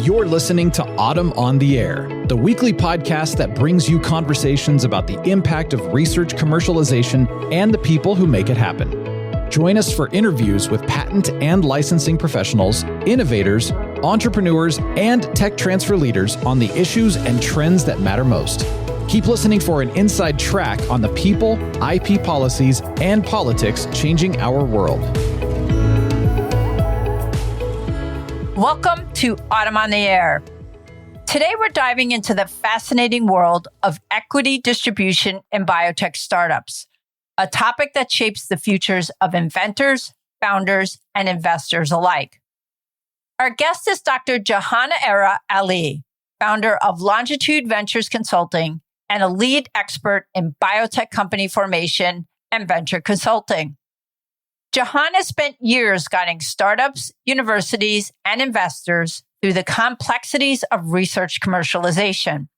You're listening to Autumn on the Air, the weekly podcast that brings you conversations about the impact of research commercialization and the people who make it happen. Join us for interviews with patent and licensing professionals, innovators, entrepreneurs, and tech transfer leaders on the issues and trends that matter most. Keep listening for an inside track on the people, IP policies, and politics changing our world. Welcome to Autumn on the Air. Today, we're diving into the fascinating world of equity distribution in biotech startups, a topic that shapes the futures of inventors, founders, and investors alike. Our guest is Dr. Jahanara Ali, founder of Longitude Ventures Consulting and a lead expert in biotech company formation and venture consulting. Jahan has spent years guiding startups, universities, and investors through the complexities of research commercialization.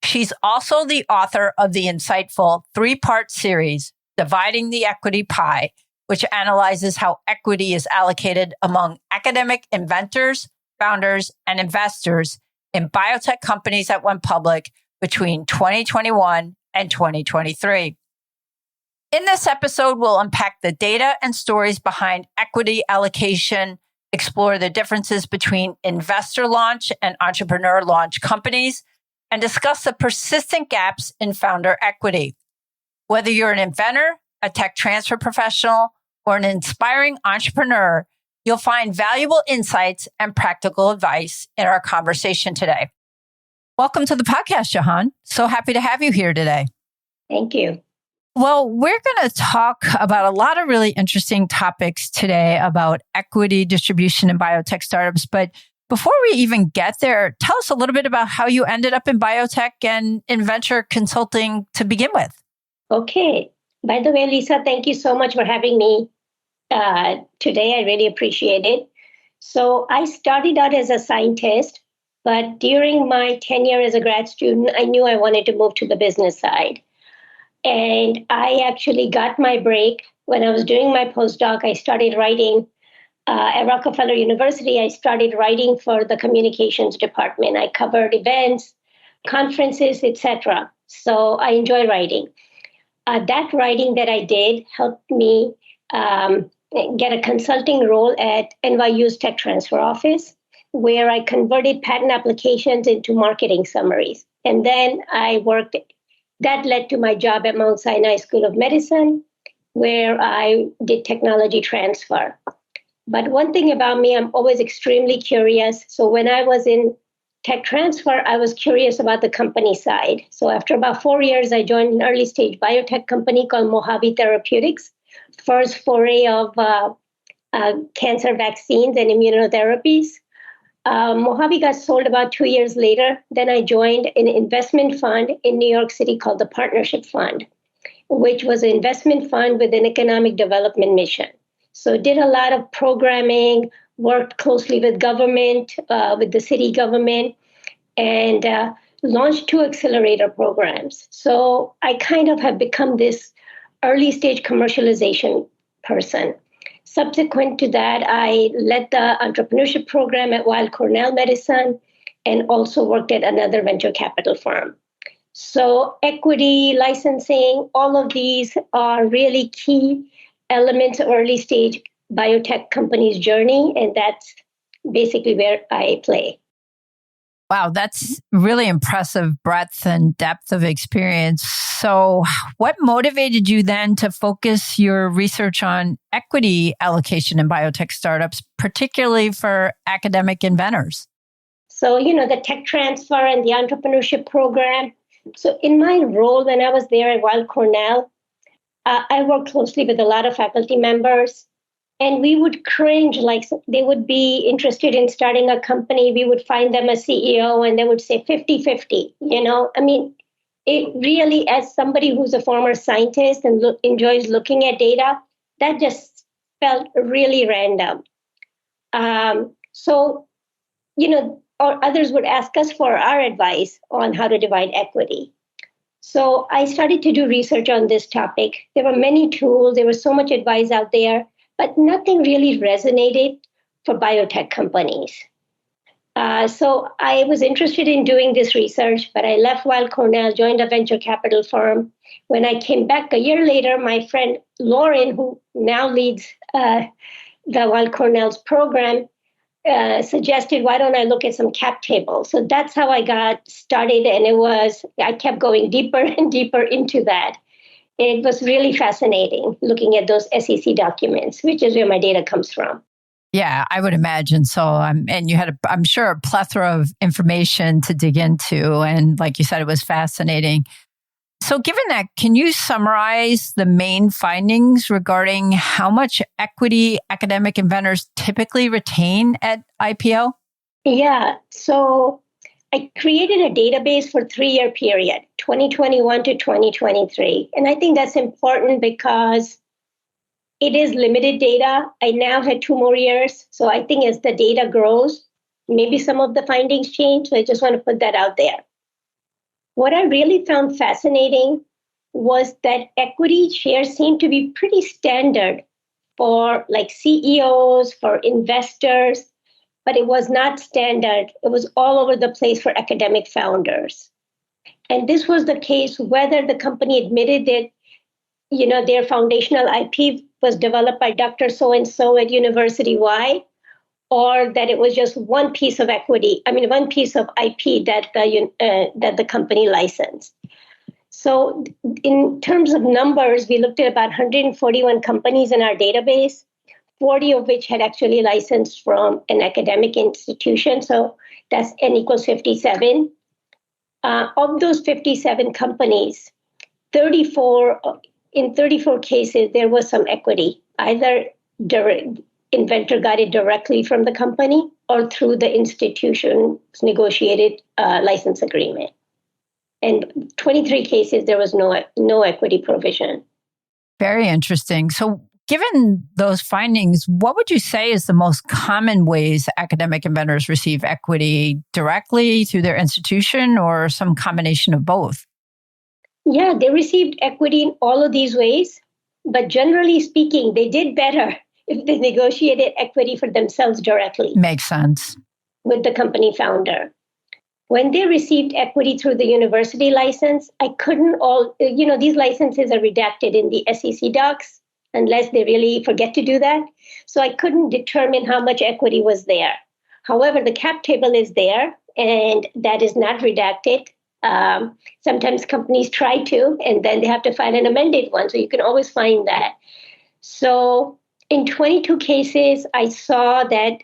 She's also the author of the insightful three-part series, Dividing the Equity Pie, which analyzes how equity is allocated among academic inventors, founders, and investors in biotech companies that went public between 2021 and 2023. In this episode, we'll unpack the data and stories behind equity allocation, explore the differences between investor launch and entrepreneur launch companies, and discuss the persistent gaps in founder equity. Whether you're an inventor, a tech transfer professional, or an inspiring entrepreneur, you'll find valuable insights and practical advice in our conversation today. Welcome to the podcast, Jahan. So happy to have you here today. Thank you. Well, we're going to talk about a lot of really interesting topics today about equity distribution in biotech startups. But before we even get there, tell us a little bit about how you ended up in biotech and in venture consulting to begin with. Okay. By the way, Lisa, thank you so much for having me today. I really appreciate it. So I started out as a scientist, but during my tenure as a grad student, I knew I wanted to move to the business side. And I actually got my break when I was doing my postdoc. I started writing at Rockefeller University. I started writing for the communications department. I covered events, conferences, etc. So I enjoy writing. That writing that I did helped me get a consulting role at NYU's Tech Transfer Office, where I converted patent applications into marketing summaries. And then I worked. That led to my job at Mount Sinai School of Medicine, where I did technology transfer. But one thing about me, I'm always extremely curious. So when I was in tech transfer, I was curious about the company side. So after about 4 years, I joined an early stage biotech company called Mojave Therapeutics, first foray of cancer vaccines and immunotherapies. Mojave got sold about 2 years later. Then I joined an investment fund in New York City called the Partnership Fund, which was an investment fund with an economic development mission. So did a lot of programming, worked closely with government, with the city government, and launched 2 accelerator programs. So I kind of have become this early stage commercialization person. Subsequent to that, I led the entrepreneurship program at Weill Cornell Medicine and also worked at another venture capital firm. So equity, licensing, all of these are really key elements of early stage biotech companies' journey, and that's basically where I play. Wow, that's really impressive breadth and depth of experience. So what motivated you then to focus your research on equity allocation in biotech startups, particularly for academic inventors? So, the tech transfer and the entrepreneurship program. So in my role when I was there at Weill Cornell, I worked closely with a lot of faculty members. And we would cringe, like they would be interested in starting a company. We would find them a CEO and they would say 50-50, it really, as somebody who's a former scientist and enjoys looking at data, that just felt really random. Or others would ask us for our advice on how to divide equity. So I started to do research on this topic. There were many tools. There was so much advice out there. But nothing really resonated for biotech companies. So I was interested in doing this research, but I left Weill Cornell, joined a venture capital firm. When I came back a year later, my friend Lauren, who now leads the Weill Cornell's program, suggested, why don't I look at some cap tables? So that's how I got started. And I kept going deeper and deeper into that. It was really fascinating looking at those SEC documents, which is where my data comes from. Yeah, I would imagine so. And you had, I'm sure, a plethora of information to dig into. And like you said, it was fascinating. So given that, can you summarize the main findings regarding how much equity academic inventors typically retain at IPO? Yeah, so I created a database for 3-year period, 2021 to 2023. And I think that's important because it is limited data. I now had 2 more years. So I think as the data grows, maybe some of the findings change. So I just want to put that out there. What I really found fascinating was that equity shares seem to be pretty standard for like CEOs, for investors, but it was not standard. It was all over the place for academic founders. And this was the case whether the company admitted that, their foundational IP was developed by Dr. So-and-so at University Y, or that it was just one piece of one piece of IP that the company licensed. So in terms of numbers, we looked at about 141 companies in our database, 40 of which had actually licensed from an academic institution. So that's N equals 57. Of those 57 companies, in 34 cases, there was some equity. Either inventor got it directly from the company or through the institution's negotiated license agreement. And 23 cases, there was no equity provision. Very interesting. So given those findings, what would you say is the most common ways academic inventors receive equity directly through their institution or some combination of both? Yeah, they received equity in all of these ways, but generally speaking, they did better if they negotiated equity for themselves directly. Makes sense. With the company founder. When they received equity through the university license, these licenses are redacted in the SEC docs unless they really forget to do that. So I couldn't determine how much equity was there. However, the cap table is there and that is not redacted. Sometimes companies try to, and then they have to find an amended one. So you can always find that. So in 22 cases, I saw that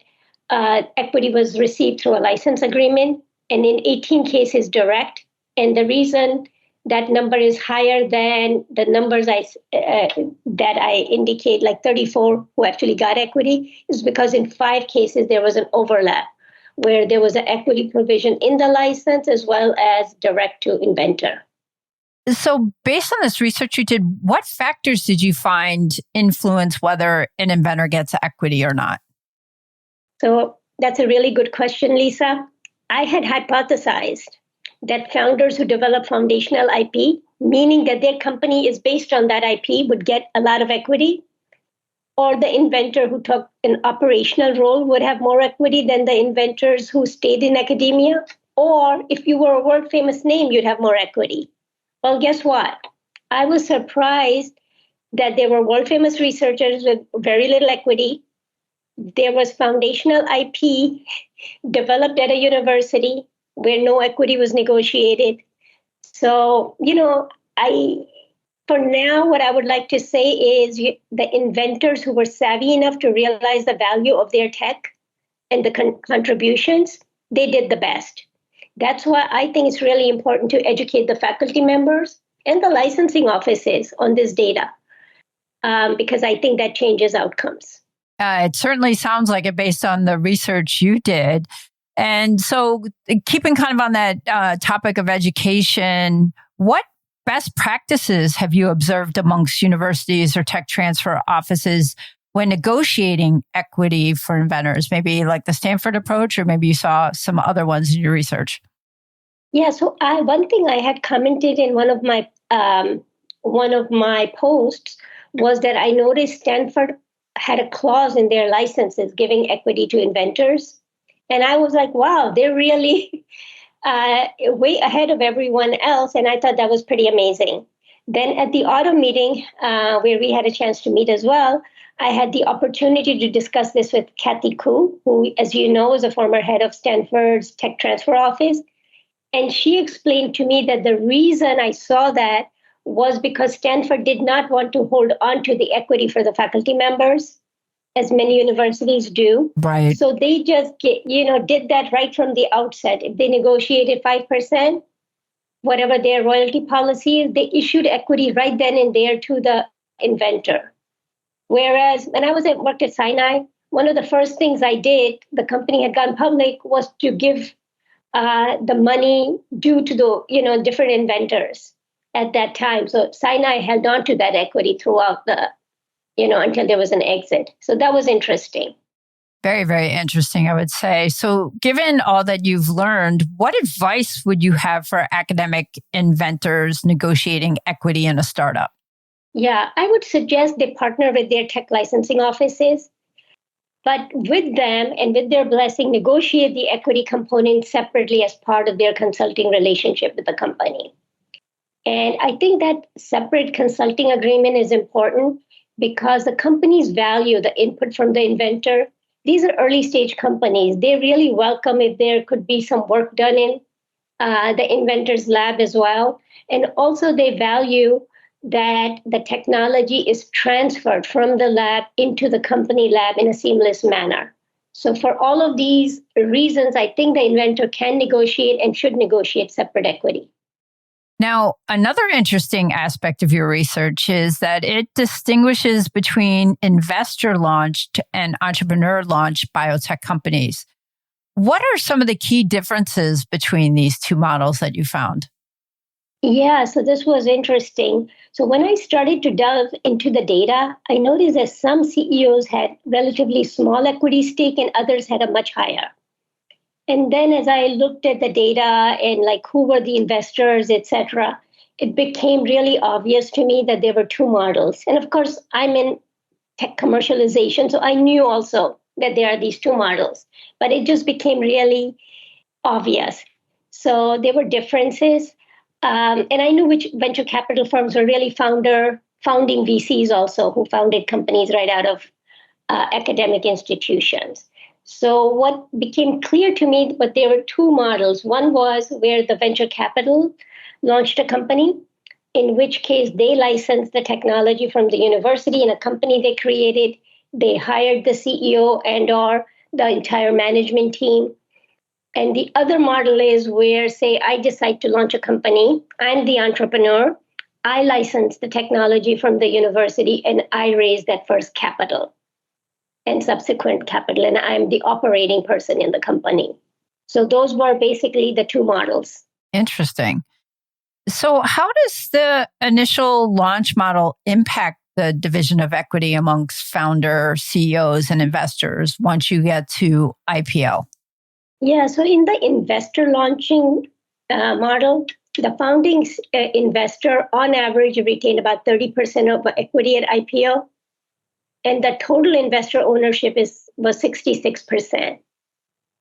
equity was received through a license agreement, and in 18 cases, direct. And the reason that number is higher than the numbers that I indicate, like 34 who actually got equity, is because in 5 cases, there was an overlap, where there was an equity provision in the license as well as direct to inventor. So based on this research you did, what factors did you find influence whether an inventor gets equity or not? So that's a really good question, Lisa. I had hypothesized that founders who develop foundational IP, meaning that their company is based on that IP, would get a lot of equity, or the inventor who took an operational role would have more equity than the inventors who stayed in academia, or if you were a world-famous name, you'd have more equity. Well, guess what? I was surprised that there were world-famous researchers with very little equity. There was foundational IP developed at a university where no equity was negotiated. So, for now, what I would like to say is the inventors who were savvy enough to realize the value of their tech and the contributions, they did the best. That's why I think it's really important to educate the faculty members and the licensing offices on this data, because I think that changes outcomes. It certainly sounds like it based on the research you did. And so keeping kind of on that topic of education, what best practices have you observed amongst universities or tech transfer offices when negotiating equity for inventors? Maybe like the Stanford approach, or maybe you saw some other ones in your research. Yeah, so one thing I had commented in one of my posts was that I noticed Stanford had a clause in their licenses giving equity to inventors. And I was like, wow, they're really way ahead of everyone else. And I thought that was pretty amazing. Then at the autumn meeting, where we had a chance to meet as well, I had the opportunity to discuss this with Kathy Koo, who, as you know, is a former head of Stanford's tech transfer office. And she explained to me that the reason I saw that was because Stanford did not want to hold on to the equity for the faculty members, as many universities do. Right. So they just did that right from the outset. If they negotiated 5%, whatever their royalty policy is, they issued equity right then and there to the inventor. Whereas when I worked at Sinai, one of the first things I did, the company had gone public, was to give the money due to the different inventors at that time. So Sinai held on to that equity throughout until there was an exit. So that was interesting. Very, very interesting, I would say. So given all that you've learned, what advice would you have for academic inventors negotiating equity in a startup? Yeah, I would suggest they partner with their tech licensing offices, but with them and with their blessing, negotiate the equity component separately as part of their consulting relationship with the company. And I think that separate consulting agreement is important because the companies value the input from the inventor. These are early stage companies. They really welcome if there could be some work done in the inventor's lab as well. And also they value that the technology is transferred from the lab into the company lab in a seamless manner. So for all of these reasons, I think the inventor can negotiate and should negotiate separate equity. Now, another interesting aspect of your research is that it distinguishes between investor-launched and entrepreneur-launched biotech companies. What are some of the key differences between these two models that you found? Yeah, so this was interesting. So when I started to delve into the data, I noticed that some CEOs had relatively small equity stake and others had a much higher. And then as I looked at the data and who were the investors, et cetera, it became really obvious to me that there were two models. And of course, I'm in tech commercialization, so I knew also that there are these two models, but it just became really obvious. So there were differences. And I knew which venture capital firms were really founding VCs also, who founded companies right out of academic institutions. So what became clear to me, but there were two models. One was where the venture capital launched a company, in which case they licensed the technology from the university and a company they created. They hired the CEO and or the entire management team. And the other model is where, say, I decide to launch a company. I'm the entrepreneur. I license the technology from the university and I raise that first capital and subsequent capital. And I'm the operating person in the company. So those were basically the two models. Interesting. So how does the initial launch model impact the division of equity amongst founder, CEOs, and investors once you get to IPO? Yeah, so in the investor launching model, the founding investor on average retained about 30% of equity at IPO. And the total investor ownership was 66%.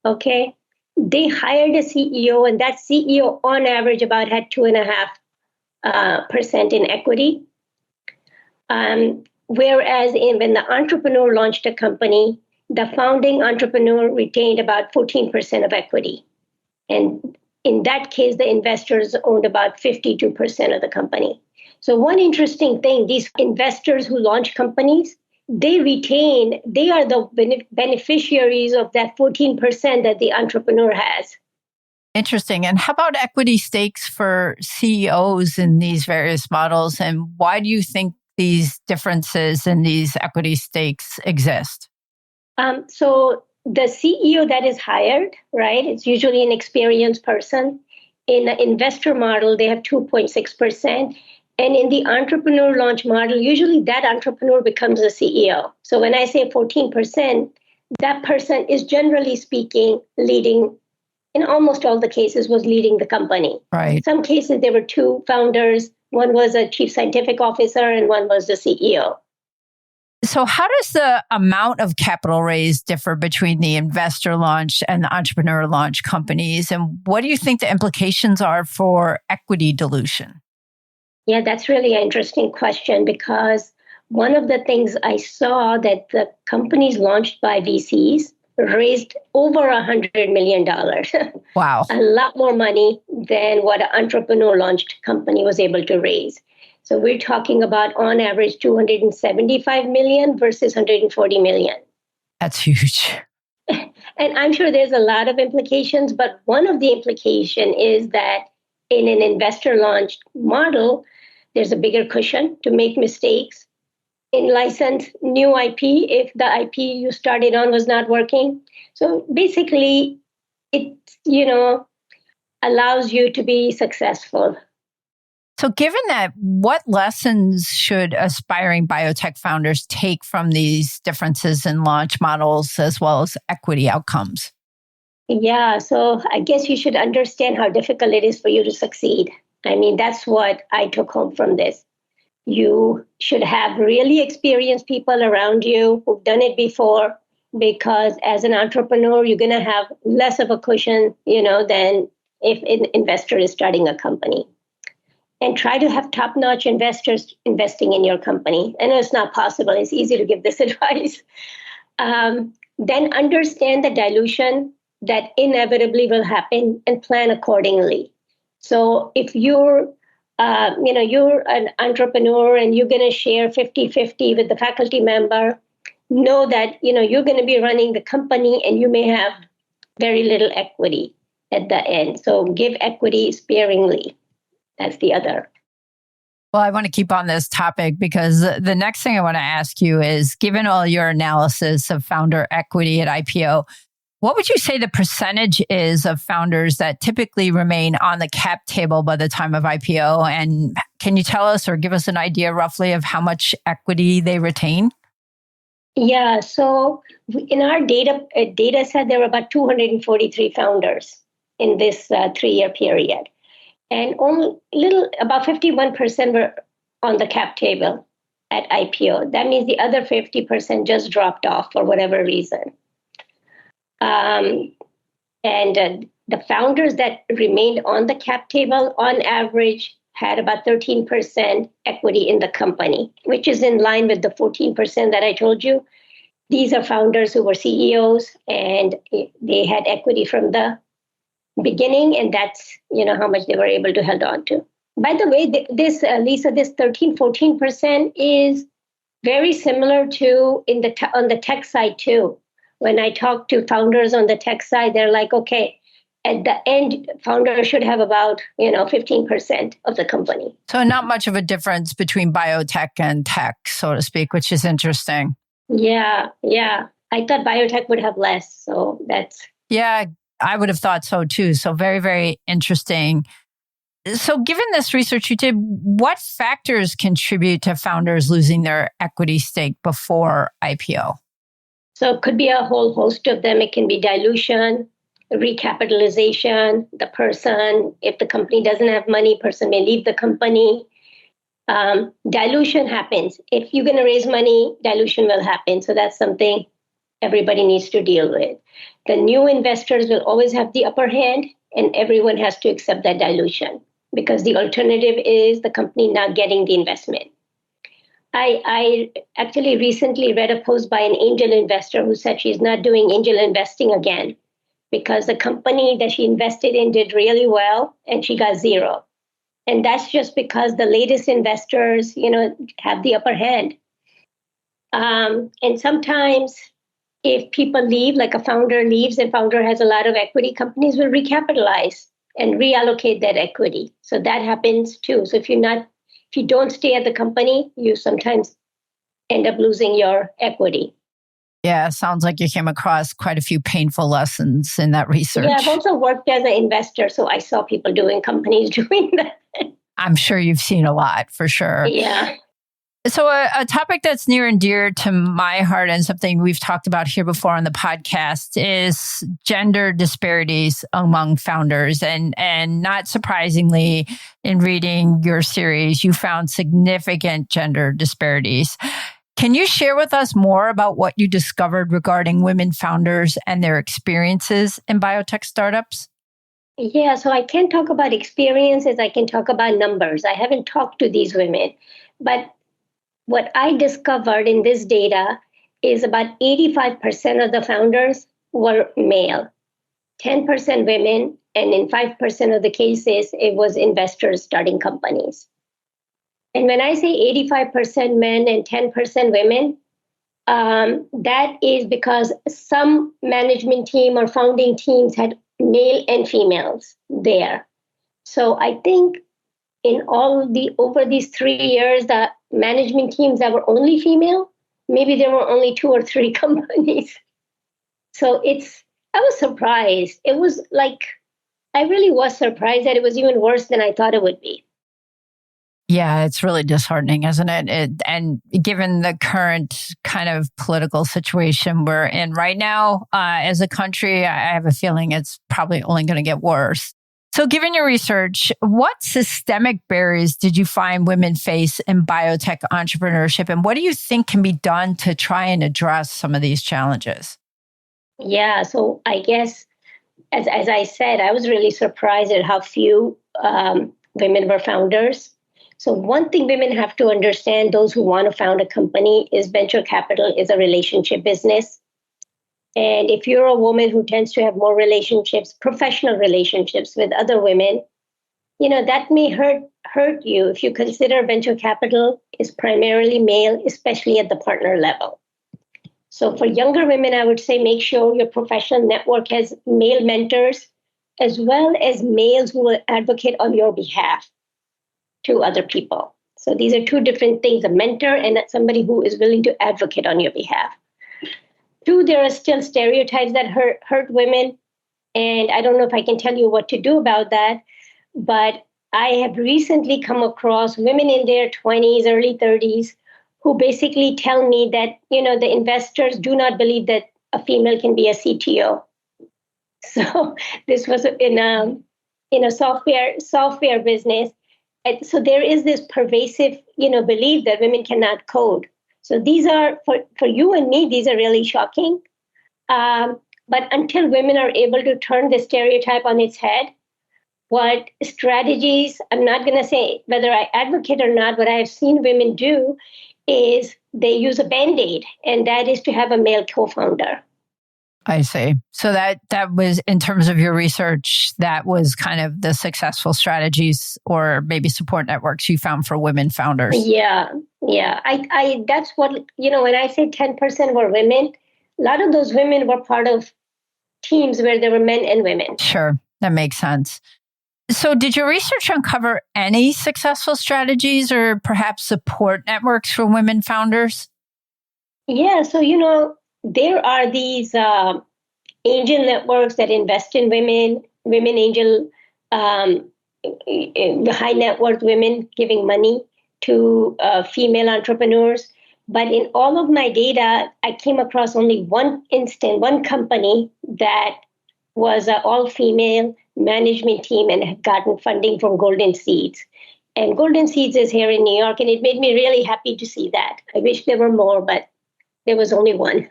Okay. They hired a CEO, and that CEO on average about had 2.5% in equity. Whereas when the entrepreneur launched a company, the founding entrepreneur retained about 14% of equity. And in that case, the investors owned about 52% of the company. So one interesting thing, these investors who launch companies, they are the beneficiaries of that 14% that the entrepreneur has. Interesting. And how about equity stakes for CEOs in these various models? And why do you think these differences in these equity stakes exist? So the CEO that is hired, right, it's usually an experienced person. In the investor model, they have 2.6%. And in the entrepreneur launch model, usually that entrepreneur becomes a CEO. So when I say 14%, that person is generally speaking leading, in almost all the cases, was leading the company. Right. In some cases, there were two founders. One was a chief scientific officer and one was the CEO. So how does the amount of capital raised differ between the investor launch and the entrepreneur launch companies? And what do you think the implications are for equity dilution? Yeah, that's really an interesting question because one of the things I saw that the companies launched by VCs raised over $100 million. Wow. A lot more money than what an entrepreneur launched company was able to raise. So we're talking about on average 275 million versus 140 million. That's huge. And I'm sure there's a lot of implications, but one of the implications is that in an investor launched model, there's a bigger cushion to make mistakes in license new IP if the IP you started on was not working. So basically, it allows you to be successful. So given that, what lessons should aspiring biotech founders take from these differences in launch models as well as equity outcomes? Yeah, so I guess you should understand how difficult it is for you to succeed. I mean, that's what I took home from this. You should have really experienced people around you who've done it before, because as an entrepreneur, you're going to have less of a cushion, than if an investor is starting a company. And try to have top-notch investors investing in your company. I know it's not possible. It's easy to give this advice. Then understand the dilution that inevitably will happen and plan accordingly. So if you're an entrepreneur and you're going to share 50-50 with the faculty member, know that, you're going to be running the company and you may have very little equity at the end. So give equity sparingly. That's the other. Well, I want to keep on this topic because the next thing I want to ask you is, given all your analysis of founder equity at IPO, what would you say the percentage is of founders that typically remain on the cap table by the time of IPO? And can you tell us or give us an idea roughly of how much equity they retain? Yeah, so in our data set, there were about 243 founders in this 3-year period. And about 51% were on the cap table at IPO. That means the other 50% just dropped off for whatever reason. The founders that remained on the cap table, on average, had about 13% equity in the company, which is in line with the 14% that I told you. These are founders who were CEOs, and they had equity from the beginning, and that's how much they were able to hold on to. By the way, this Lisa, this 13-14% is very similar to on the tech side too. When I talk to founders on the tech side, they're like, okay, at the end, founders should have about 15% of the company. So not much of a difference between biotech and tech, so to speak, which is interesting. Yeah. I thought biotech would have less, so that's... Yeah, I would have thought so too. So very, very interesting. So given this research you did, what factors contribute to founders losing their equity stake before IPO? So it could be a whole host of them. It can be dilution, recapitalization, the person, if the company doesn't have money, person may leave the company. Dilution happens. If you're going to raise money, dilution will happen. So that's something everybody needs to deal with. The new investors will always have the upper hand, and everyone has to accept that dilution because the alternative is the company not getting the investment. I actually recently read a post by an angel investor who said she's not doing angel investing again because the company that she invested in did really well and she got zero. And that's just because the latest investors, have the upper hand. And sometimes if people leave, like a founder leaves and founder has a lot of equity, companies will recapitalize and reallocate that equity. So that happens too. So if you don't stay at the company, you sometimes end up losing your equity. Yeah, sounds like you came across quite a few painful lessons in that research. Yeah, I've also worked as an investor, so I saw people companies doing that. I'm sure you've seen a lot, for sure. Yeah. So a topic that's near and dear to my heart and something we've talked about here before on the podcast is gender disparities among founders. And not surprisingly, in reading your series, you found significant gender disparities. Can you share with us more about what you discovered regarding women founders and their experiences in biotech startups? Yeah, so I can't talk about experiences. I can talk about numbers. I haven't talked to these women. But what I discovered in this data is about 85% of the founders were male, 10% women, and in 5% of the cases, it was investors starting companies. And when I say 85% men and 10% women, that is because some management team or founding teams had male and females there. So I think in over these 3 years, the management teams that were only female, maybe there were only 2 or 3 companies. So I was surprised. It was like, I really was surprised that it was even worse than I thought it would be. Yeah, it's really disheartening, isn't it? And given the current kind of political situation we're in right now as a country, I have a feeling it's probably only going to get worse. So given your research, what systemic barriers did you find women face in biotech entrepreneurship? And what do you think can be done to try and address some of these challenges? Yeah, so I guess, as I said, I was really surprised at how few women were founders. So one thing women have to understand, those who want to found a company, is venture capital is a relationship business. And if you're a woman who tends to have more relationships, professional relationships with other women, that may hurt you if you consider venture capital is primarily male, especially at the partner level. So for younger women, I would say make sure your professional network has male mentors as well as males who will advocate on your behalf to other people. So these are 2 different things, a mentor and somebody who is willing to advocate on your behalf. 2, there are still stereotypes that hurt women. And I don't know if I can tell you what to do about that, but I have recently come across women in their 20s, early 30s, who basically tell me that, the investors do not believe that a female can be a CTO. So this was in a software business. And so there is this pervasive, belief that women cannot code. So these are, for you and me, these are really shocking. But until women are able to turn the stereotype on its head, what strategies, I'm not going to say whether I advocate or not, what I have seen women do is they use a Band-Aid, and that is to have a male co-founder. I see. So that was, in terms of your research, that was kind of the successful strategies or maybe support networks you found for women founders. Yeah. I that's what, when I say 10% were women, a lot of those women were part of teams where there were men and women. Sure. That makes sense. So did your research uncover any successful strategies or perhaps support networks for women founders? Yeah. So, there are these angel networks that invest in women angel, the high net worth women giving money to female entrepreneurs. But in all of my data, I came across only one company that was an all-female management team and had gotten funding from Golden Seeds. And Golden Seeds is here in New York, and it made me really happy to see that. I wish there were more, but there was only one.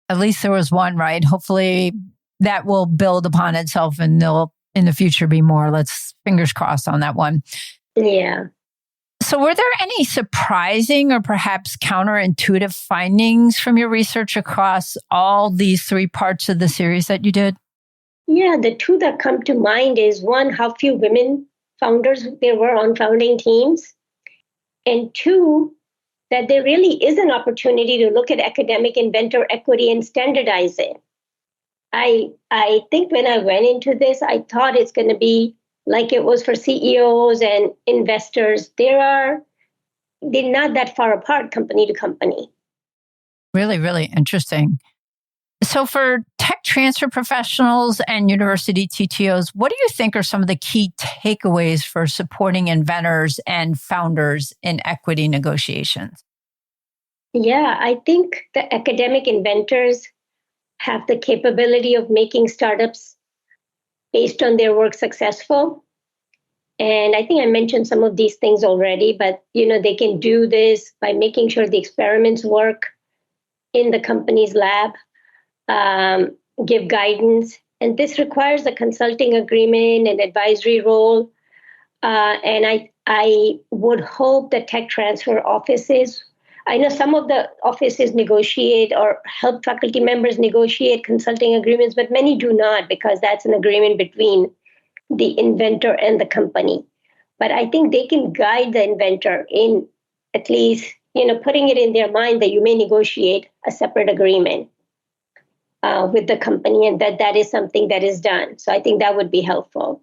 At least there was one, right? Hopefully that will build upon itself and there'll in the future be more. Let's fingers crossed on that one. Yeah. So were there any surprising or perhaps counterintuitive findings from your research across all these 3 parts of the series that you did? Yeah, the 2 that come to mind is 1, how few women founders there were on founding teams. And 2, that there really is an opportunity to look at academic inventor equity and standardize it. I think when I went into this, I thought it's going to be like it was for CEOs and investors. They're not that far apart company to company. Really, really interesting. So for tech transfer professionals and university TTOs, what do you think are some of the key takeaways for supporting inventors and founders in equity negotiations? Yeah, I think the academic inventors have the capability of making startups based on their work successful. And I think I mentioned some of these things already, but they can do this by making sure the experiments work in the company's lab, give guidance. And this requires a consulting agreement and advisory role. And I would hope that tech transfer offices, I know some of the offices negotiate or help faculty members negotiate consulting agreements, but many do not, because that's an agreement between the inventor and the company. But I think they can guide the inventor in at least, putting it in their mind that you may negotiate a separate agreement with the company, and that is something that is done. So I think that would be helpful.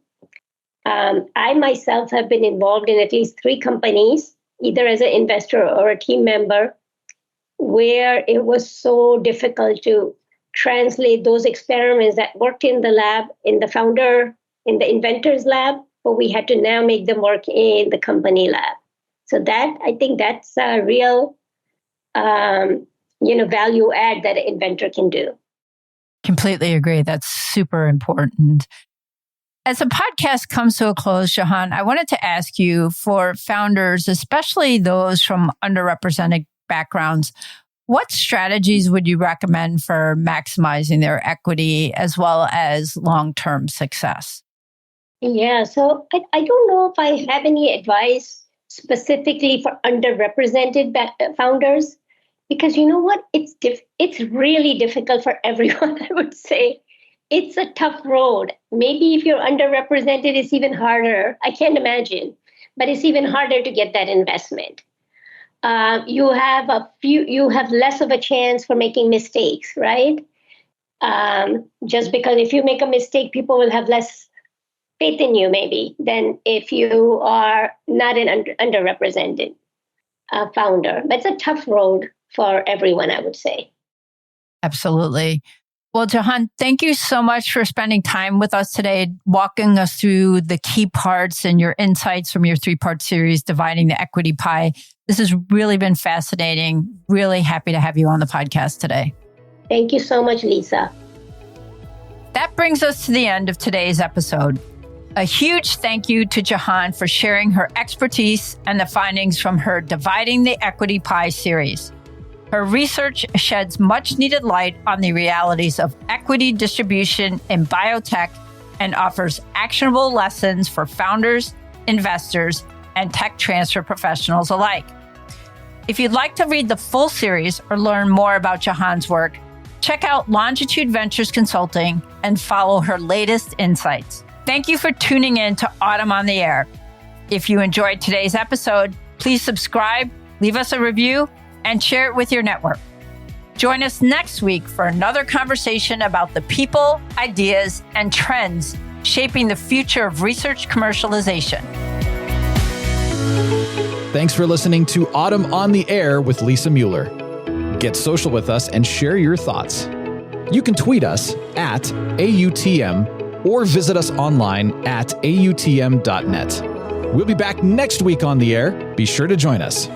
I myself have been involved in at least 3 companies, either as an investor or a team member, where it was so difficult to translate those experiments that worked in the lab, in the inventor's lab, but we had to now make them work in the company lab. So I think that's a real, value add that an inventor can do. Completely agree. That's super important. As the podcast comes to a close, Jahan, I wanted to ask you, for founders, especially those from underrepresented backgrounds, what strategies would you recommend for maximizing their equity as well as long-term success? Yeah, so I don't know if I have any advice specifically for underrepresented founders, because you know what? It's really difficult for everyone, I would say. It's a tough road. Maybe if you're underrepresented, it's even harder. I can't imagine, but it's even harder to get that investment. You have less of a chance for making mistakes, right? Just because if you make a mistake, people will have less faith in you, maybe, than if you are not an underrepresented founder. But it's a tough road for everyone, I would say. Absolutely. Well, Jahan, thank you so much for spending time with us today, walking us through the key parts and your insights from your 3-part series, Dividing the Equity Pie. This has really been fascinating. Really happy to have you on the podcast today. Thank you so much, Lisa. That brings us to the end of today's episode. A huge thank you to Jahan for sharing her expertise and the findings from her Dividing the Equity Pie series. Her research sheds much needed light on the realities of equity distribution in biotech and offers actionable lessons for founders, investors, and tech transfer professionals alike. If you'd like to read the full series or learn more about Jahan's work, check out Longitude Ventures Consulting and follow her latest insights. Thank you for tuning in to Autumn on the Air. If you enjoyed today's episode, please subscribe, leave us a review, and share it with your network. Join us next week for another conversation about the people, ideas, and trends shaping the future of research commercialization. Thanks for listening to Autumn on the Air with Lisa Mueller. Get social with us and share your thoughts. You can tweet us at AUTM or visit us online at autm.net. We'll be back next week on the air. Be sure to join us.